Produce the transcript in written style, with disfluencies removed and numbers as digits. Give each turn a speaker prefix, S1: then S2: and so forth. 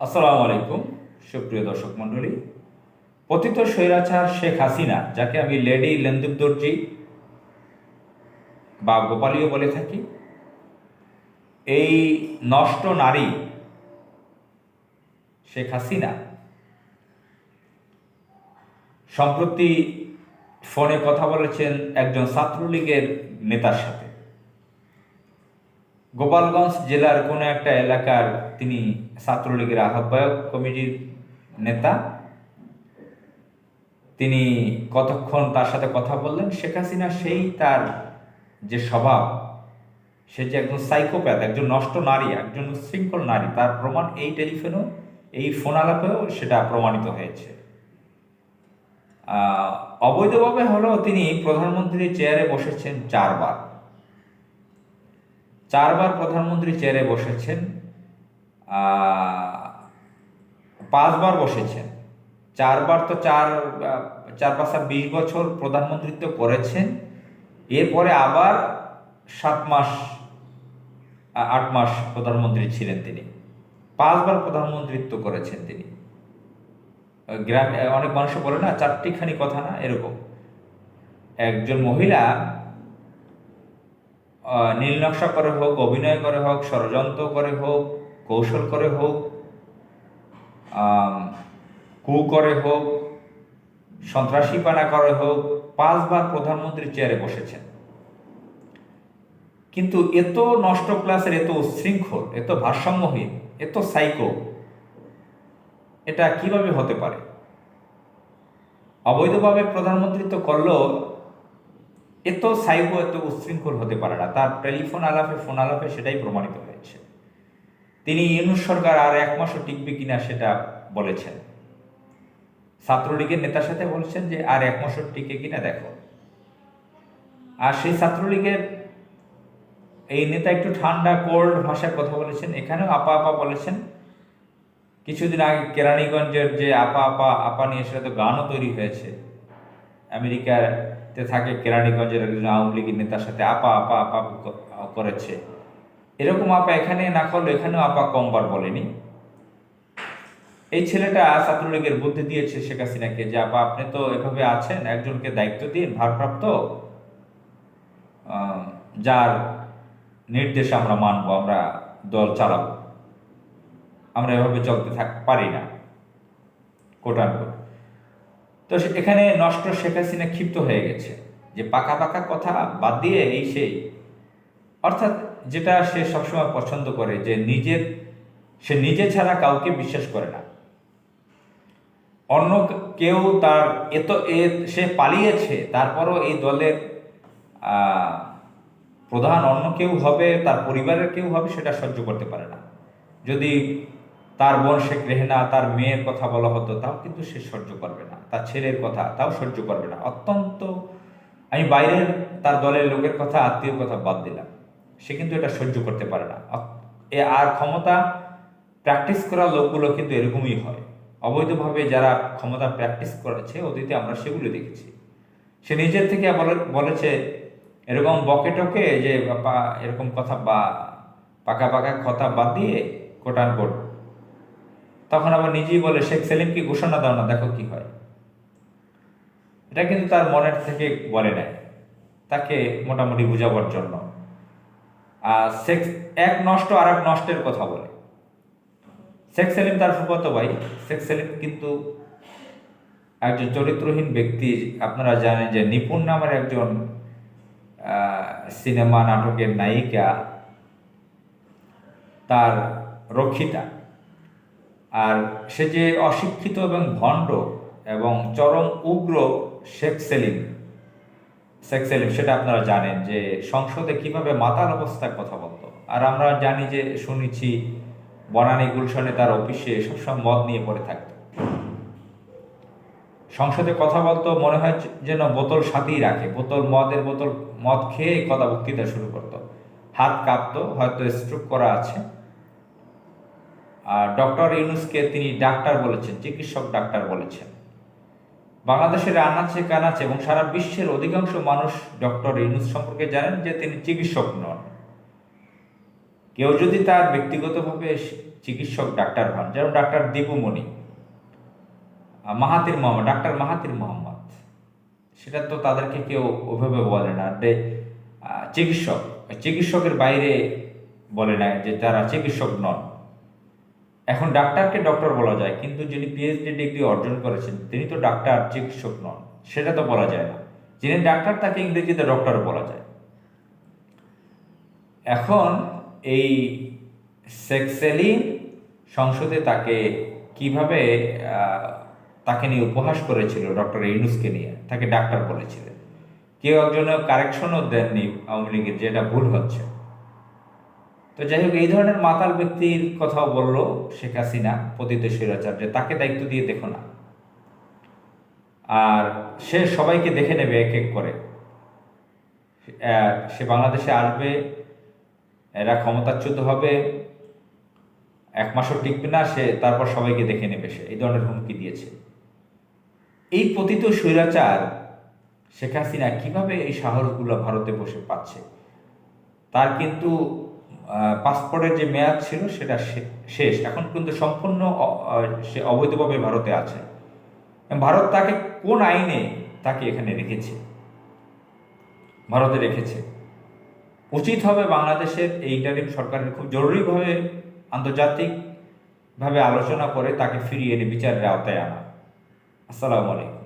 S1: আসসালামু আলাইকুম সুপ্রিয় দর্শক মণ্ডলী। পতিত স্বৈরাচার শেখ হাসিনা, যাকে আমি লেডি লেন্দুব দর্জি বা গোপালীয় বলে থাকি, এই নষ্ট নারী শেখ হাসিনা সম্প্রতি ফোনে কথা বলেছেন একজন ছাত্রলীগের নেতার সাথে। গোপালগঞ্জ জেলার কোনো একটা এলাকার তিনি ছাত্রলীগের আহ্বায়ক কমিটির নেতা। তিনি কতক্ষণ তার সাথে কথা বললেন, শেখ হাসিনা সেই তার যে স্বভাব, সে যে একজন সাইকোপ্যাথ, একজন নষ্ট নারী, একজন উচ্ছৃঙ্খল নারী, তার প্রমাণ এই টেলিফোনেও, এই ফোন আলাপেও সেটা প্রমাণিত হয়েছে। অবৈধভাবে হলেও তিনি প্রধানমন্ত্রীর চেয়ারে বসেছেন চারবার। প্রধানমন্ত্রী চেয়ারে বসেছেন, 5বার বসেছেন। 4বার তো চার 20 বছর প্রধানমন্ত্রিত্ব করেছেন। এরপরে আবার 7 মাস 8 মাস প্রধানমন্ত্রী ছিলেন তিনি। 5বার প্রধানমন্ত্রিত্ব করেছেন তিনি। গ্রামে অনেক মানুষ বলে না, চারটিখানি কথা না, এরকম একজন মহিলা নীল নকশা করে হোক, অভিনয় করে হোক, ষড়যন্ত্র করে হোক, কৌশল করে হোক, কু করে হোক, সন্ত্রাসীপানা করে হোক, 5বার প্রধানমন্ত্রীর চেয়ারে বসেছেন। কিন্তু এত নষ্ট ক্লাসের, এত উচ্ছৃঙ্খল, এত ভারসাম্যহীন, এত সাইকো, এটা কিভাবে হতে পারে? অবৈধভাবে প্রধানমন্ত্রিত্ব করলেও এত সাইকো, এত উচ্ছৃঙ্খল হতে পারে না। তার টেলিফোন আলাপে, ফোন আলাপে সেটাই প্রমাণিত হয়েছে। তিনি ইউনূস সরকার আর 1 মাসও টিকবে কিনা সেটা বলেছেন। ছাত্রলীগের নেতার সাথে বলছেন যে আর 1 মাসও টিকে কিনা দেখো। আর সেই ছাত্রলীগের এই নেতা একটু ঠান্ডা কোল্ড ভাষায় কথা বলেছেন। এখানেও আপা আপা বলেছেন। কিছুদিন আগে কেরানীগঞ্জের যে আপা আপা আপা নিয়ে সেটা তো গানও তৈরি হয়েছে। আমেরিকাতে থাকে কেরানীগঞ্জের একজন আওয়ামী লীগের নেতার সাথে আপা আপা আপা করেছে। এরকম আপা এখানে না করলে এখানেও আপা কমবার বলেনি। এই ছেলেটা ছাত্রলীগের বুদ্ধি দিয়েছে শেখ হাসিনাকে যে আপা আপনি তো এভাবে আছেন, একজনকে দায়িত্ব দিন ভারপ্রাপ্ত, যার নির্দেশ আমরা মানবো, আমরা দল চালাবো, আমরা এভাবে চলতে পারি না কোটানকোট। তো এখানে নষ্ট শেখ হাসিনা ক্ষিপ্ত হয়ে গেছে যে পাকা পাকা কথা বাদ দিয়ে এই সেই, অর্থাৎ যেটা সে সবসময় পছন্দ করে, যে সে নিজে ছাড়া কাউকে বিশ্বাস করে না। অন্য কেউ তার সে পালিয়েছে, তারপরও এই দলের প্রধান অন্য কেউ হবে, তার পরিবারের কেউ হবে, সেটা সহ্য করতে পারে না। যদি তার বোন শেখ রেহেনা, তার মেয়ের কথা বলা হতো, তাও কিন্তু সে সহ্য করবে না। তার ছেলের কথা তাও সহ্য করবে না। অত্যন্ত, আমি বাইরের তার দলের লোকের কথা, আত্মীয় কথা বাদ দিলাম, সে কিন্তু এটা সহ্য করতে পারে না। আর ক্ষমতা প্র্যাকটিস করা লোকগুলো কিন্তু এরকমই হয়। অবৈধভাবে যারা ক্ষমতা প্র্যাকটিস করেছে অতীতে আমরা সেগুলো দেখেছি। সে নিজের থেকে বলেছে এরকম বকে টকে যে এরকম কথা বা পাকা পাকা কথা বাদ দিয়ে কোটানকোট, তখন আবার নিজেই বলে শেখ সেলিমকে ঘোষণা দাও না, দেখো কি হয়। এটা কিন্তু তার মনের থেকে বলে নেয়, তাকে মোটামুটি বুঝাবার জন্য। এক নষ্ট আর এক নষ্টের কথা বলে। শেখ সেলিম তার ফুফাতো ভাই। শেখ সেলিম কিন্তু একজন চরিত্রহীন ব্যক্তি। আপনারা জানেন যে নিপুণ নামের একজন সিনেমা নাটকের নায়িকা, তার রক্ষিতা। আর সে যে অশিক্ষিত এবং ভণ্ড এবং চরম উগ্র শেখ সেলিম, সেটা আপনারা জানেন যে সংসদে কিভাবে মাতাল অবস্থায় কথা বলতো। আর আমরা জানি যে, শুনেছি বনানী গুলশনে তার অফিসে সবসময় মদ নিয়ে পড়ে থাকতো। সংসদে কথা বলতো, মনে হয় যেন বোতল সাথেই রাখে, মদ খেয়ে কথা বক্তৃতা শুরু করতো। হাত কাঁপতো, হয়তো স্ট্রোক করা আছে। আর ডক্টর ইউনূসকে তিনি ডাক্তার বলেছেন, চিকিৎসক ডাক্তার বলেছেন। বাংলাদেশের আনাচে কানাচে এবং সারা বিশ্বের অধিকাংশ মানুষ ডক্টর ইউনূস সম্পর্কে জানেন যে তিনি চিকিৎসক নন। কেউ যদি তার ব্যক্তিগতভাবে চিকিৎসক ডাক্তার হন, যেমন doctor Dipu Moni, Mahathir Mohammad, doctor Mahathir Mohammad, সেটা তো তাদেরকে কেউ ওভাবে বলে না যে চিকিৎসক। চিকিৎসকের বাইরে বলে না যে তারা চিকিৎসক নন। এখন ডাক্তারকে ডক্টর বলা যায়, কিন্তু যিনি পিএইচডি ডিগ্রি অর্জন করেছেন তিনি তো ডাক্তার, চিকিৎসক নন, সেটা তো বলা যায় না। যিনি ডাক্তার তাকে ইংরেজিতে ডক্টর বলা যায়। এখন এই শেখ সেলিম সংসদে তাকে কিভাবে তাকে নিয়ে উপহাস করেছিল, ডক্টর ইউনূসকে নিয়ে তাকে ডাক্তার বলেছিলেন। কেউ একজনের কারেকশনও দেননি আওয়ামী লীগের, যে এটা ভুল হচ্ছে। তো যাই হোক, এই ধরনের মাতাল ব্যক্তির কথাও বলল শেখ হাসিনা, পতিত স্বৈরাচার, যে তাকে দায়িত্ব দিয়ে দেখো না, আর সে সবাইকে দেখে নেবে এক এক করে। সে বাংলাদেশে আসবে, এরা ক্ষমতাচ্যুত হবে, 1 মাসও টিকবে না, সে তারপর সবাইকে দেখে নেবে, সে এই ধরনের হুমকি দিয়েছে। এই পতিত স্বৈরাচার শেখ হাসিনা কিভাবে এই সাহসগুলো ভারতে বসে পাচ্ছে? তার কিন্তু পাসপোর্টের যে মেয়াদ ছিল সেটা শেষ, এখন কিন্তু সম্পূর্ণ সে অবৈধভাবে ভারতে আছে। ভারত তাকে কোন আইনে তাকে এখানে রেখেছে, ভারতে রেখেছে? উচিত হবে বাংলাদেশের এই ইন্টারিম সরকারের খুব জরুরিভাবে আন্তর্জাতিকভাবে আলোচনা করে তাকে ফিরিয়ে এনে বিচারের আওতায় আনা। আসসালামু আলাইকুম।